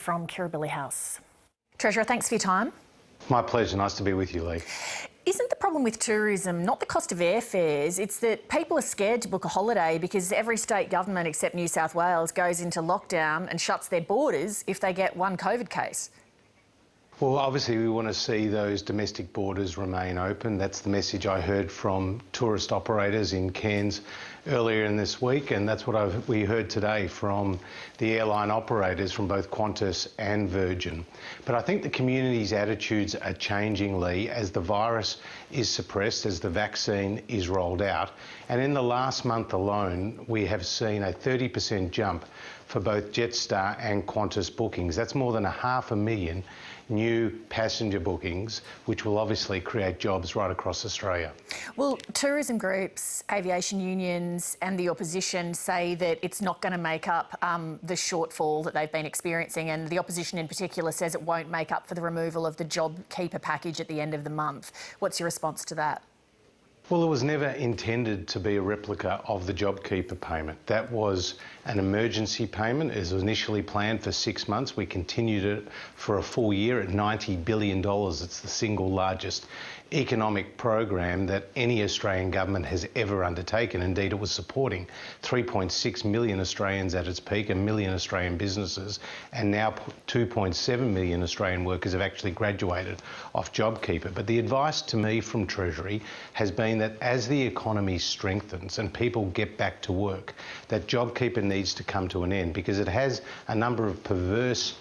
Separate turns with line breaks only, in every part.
From Kirribilli House. Treasurer, thanks for your time.
My pleasure. Nice to be with you, Leigh.
Isn't the problem with tourism not the cost of airfares, it's that people are scared to book a holiday because every state government except New South Wales goes into lockdown and shuts their borders if they get one COVID case?
Well, obviously we want to see those domestic borders remain open. That's the message I heard from tourist operators in Cairns earlier in this week, and that's what we heard today from the airline operators from both Qantas and Virgin. But I think the community's attitudes are changing, Leigh, as the virus is suppressed, as the vaccine is rolled out. And in the last month alone, we have seen a 30% jump for both Jetstar and Qantas bookings. That's more than 500,000 new passenger bookings, which will obviously create jobs right across Australia.
Well, tourism groups, aviation unions and the opposition say that it's not going to make up the shortfall that they've been experiencing, and the opposition in particular says it won't make up for the removal of the JobKeeper package at the end of the month. What's your response to that?
Well, it was never intended to be a replica of the JobKeeper payment. That was an emergency payment. It was initially planned for 6 months. We continued it for a full year at $90 billion. It's the single largest economic program that any Australian government has ever undertaken. Indeed, it was supporting 3.6 million Australians at its peak, 1 million Australian businesses, and now 2.7 million Australian workers have actually graduated off JobKeeper. But the advice to me from Treasury has been that as the economy strengthens and people get back to work, that JobKeeper needs to come to an end, because it has a number of perverse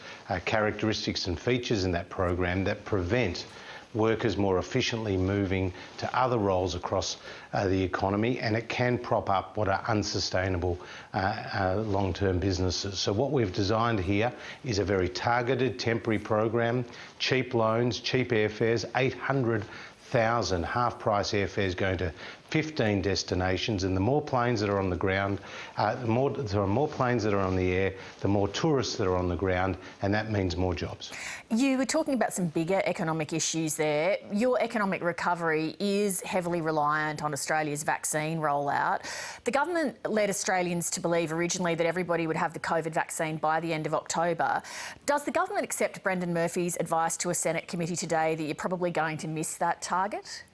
characteristics and features in that program that prevent workers more efficiently moving to other roles across the economy, and it can prop up what are unsustainable long-term businesses. So what we've designed here is a very targeted temporary program, cheap loans, cheap airfares, 800,000 half-price airfares going to 15 destinations, and the more planes that are on the ground, there are more planes that are on the air, the more tourists that are on the ground, and that means more jobs.
You were talking about some bigger economic issues there. Your economic recovery is heavily reliant on Australia's vaccine rollout. The government led Australians to believe originally that everybody would have the COVID vaccine by the end of October. Does the government accept Brendan Murphy's advice to a Senate committee today that you're probably going to miss that target?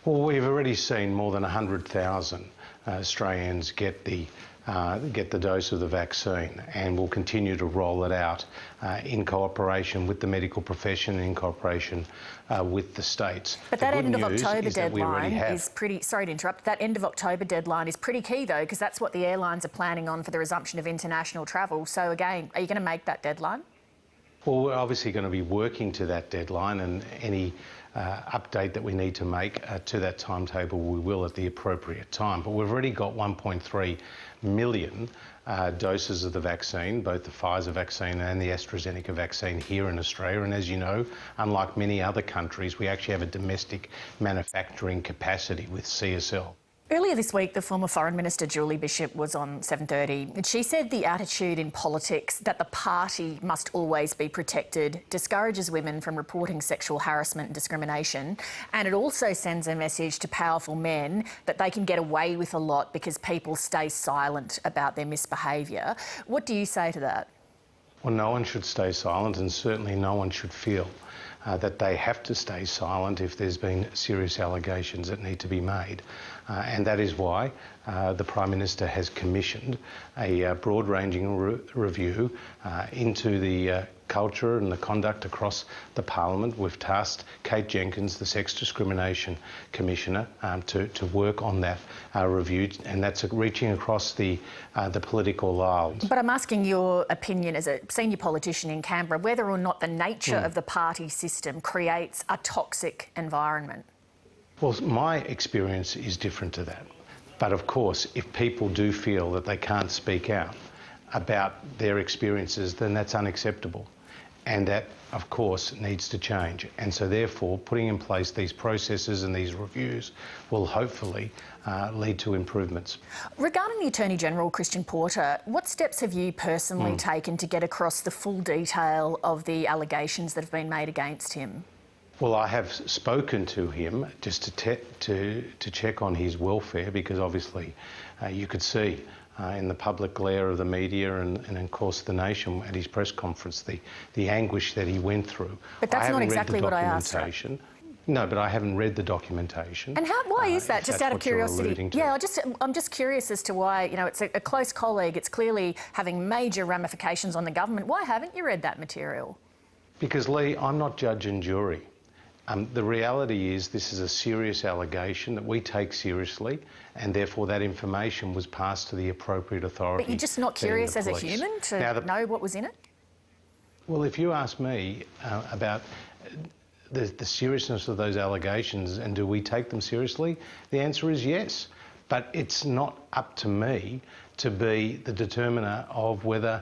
Well, we've already seen more than 100,000 Australians get the dose of the vaccine, and we'll continue to roll it out in cooperation with the medical profession and in cooperation with the states.
But that end of October deadline is pretty, sorry to interrupt, that end of October deadline is pretty key though, because that's what the airlines are planning on for the resumption of international travel. So again, are you going to make that deadline?
Well, we're obviously going to be working to that deadline, and any update that we need to make to that timetable we will at the appropriate time. But we've already got 1.3 million doses of the vaccine, both the Pfizer vaccine and the AstraZeneca vaccine here in Australia. And as you know, unlike many other countries, we actually have a domestic manufacturing capacity with CSL.
Earlier this week, the former Foreign Minister Julie Bishop was on 7:30 and she said the attitude in politics that the party must always be protected discourages women from reporting sexual harassment and discrimination, and it also sends a message to powerful men that they can get away with a lot because people stay silent about their misbehaviour. What do you say to that?
Well, no one should stay silent, and certainly no one should feel that they have to stay silent if there's been serious allegations that need to be made. And that is why the Prime Minister has commissioned a broad-ranging review into the culture and the conduct across the Parliament. We've tasked Kate Jenkins, the Sex Discrimination Commissioner, to work on that review, and that's reaching across the political aisles.
But I'm asking your opinion as a senior politician in Canberra, whether or not the nature of the party system creates a toxic environment.
Well, my experience is different to that. But of course, if people do feel that they can't speak out about their experiences, then that's unacceptable. And that, of course, needs to change. And so therefore, putting in place these processes and these reviews will hopefully lead to improvements. Regarding
the Attorney-General, Christian Porter, what steps have you personally taken to get across the full detail of the allegations that have been made against him?
Well, I have spoken to him just to check on his welfare, because obviously you could see in the public glare of the media and of course the nation at his press conference, the anguish that he went through.
But that's not exactly what I asked.
No, but I haven't read the documentation.
And why is that? Just out of curiosity. Yeah, I'm just curious as to why, you know, it's a close colleague. It's clearly having major ramifications on the government. Why haven't you read that material?
Because, Leigh, I'm not judge and jury. The reality is this is a serious allegation that we take seriously, and therefore that information was passed to the appropriate authority.
But you're just not curious as a human to know what was in it?
Well, if you ask me about the seriousness of those allegations and do we take them seriously, the answer is yes. But it's not up to me to be the determiner of whether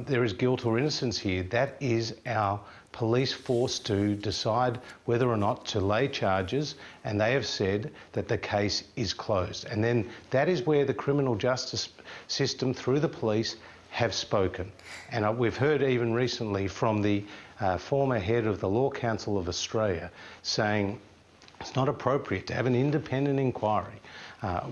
there is guilt or innocence here. That is our police force to decide whether or not to lay charges, and they have said that the case is closed. And then that is where the criminal justice system, through the police, have spoken. And we've heard even recently from the former head of the Law Council of Australia saying it's not appropriate to have an independent inquiry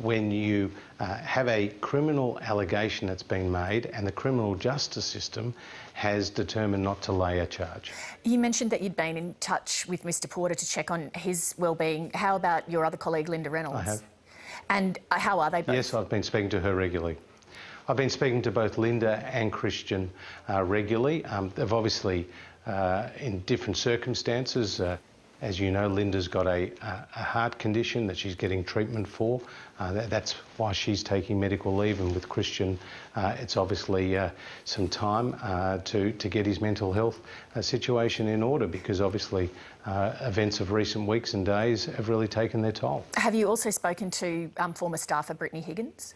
when you have a criminal allegation that's been made and the criminal justice system has determined not to lay a charge.
You mentioned that you'd been in touch with Mr Porter to check on his well-being. How about your other colleague, Linda Reynolds?
I have.
And how are they both?
Yes, I've been speaking to her regularly. I've been speaking to both Linda and Christian regularly. They've obviously, in different circumstances, as you know, Linda's got a heart condition that she's getting treatment for. That's why she's taking medical leave, and with Christian, it's obviously some time to get his mental health situation in order, because obviously events of recent weeks and days have really taken their toll.
Have you also spoken to former staffer Brittany Higgins?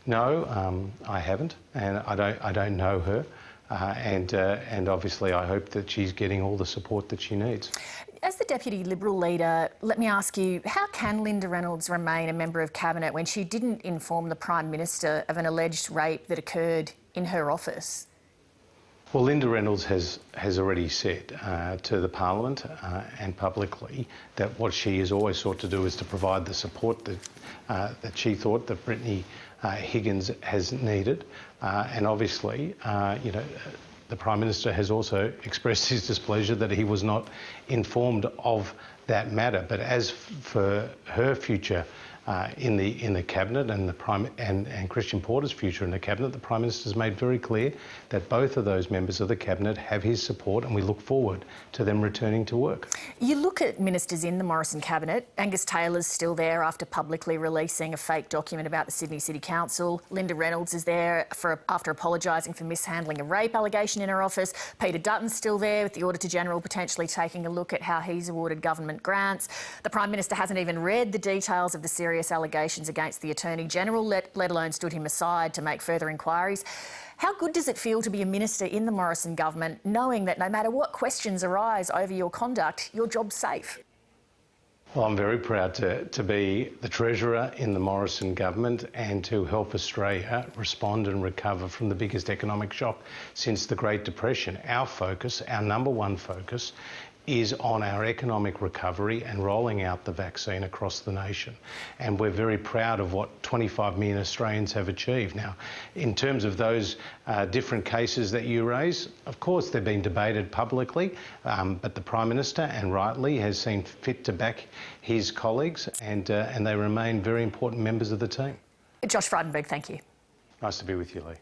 No, I haven't, and I don't know her. And obviously I hope that she's getting all the support that she needs.
As the Deputy Liberal leader, let me ask you, how can Linda Reynolds remain a member of Cabinet when she didn't inform the Prime Minister of an alleged rape that occurred in her office?
Well, Linda Reynolds has already said to the Parliament and publicly that what she has always sought to do is to provide the support that she thought that Brittany Higgins has needed, and obviously, you know, the Prime Minister has also expressed his displeasure that he was not informed of that matter. But as for her future in the Cabinet and Christian Porter's future in the Cabinet, the Prime Minister has made very clear that both of those members of the Cabinet have his support, and we look forward to them returning to work. You
look at ministers in the Morrison Cabinet. Angus Taylor's still there after publicly releasing a fake document about the Sydney City Council. Linda Reynolds is there after apologising for mishandling a rape allegation in her office. Peter Dutton's still there, with the Auditor-General potentially taking a look at how he's awarded government grants. The Prime Minister hasn't even read the details of the serious allegations against the Attorney-General, let alone stood him aside to make further inquiries. How good does it feel to be a minister in the Morrison government, knowing that no matter what questions arise over your conduct, your job's safe?
Well, I'm very proud to be the Treasurer in the Morrison government and to help Australia respond and recover from the biggest economic shock since the Great Depression. Our focus, our number one focus, is on our economic recovery and rolling out the vaccine across the nation. And we're very proud of what 25 million Australians have achieved. Now, in terms of those different cases that you raise, of course they've been debated publicly, but the Prime Minister, and rightly, has seen fit to back his colleagues, and they remain very important members of the team.
Josh Frydenberg, thank you.
Nice to be with you, Leigh.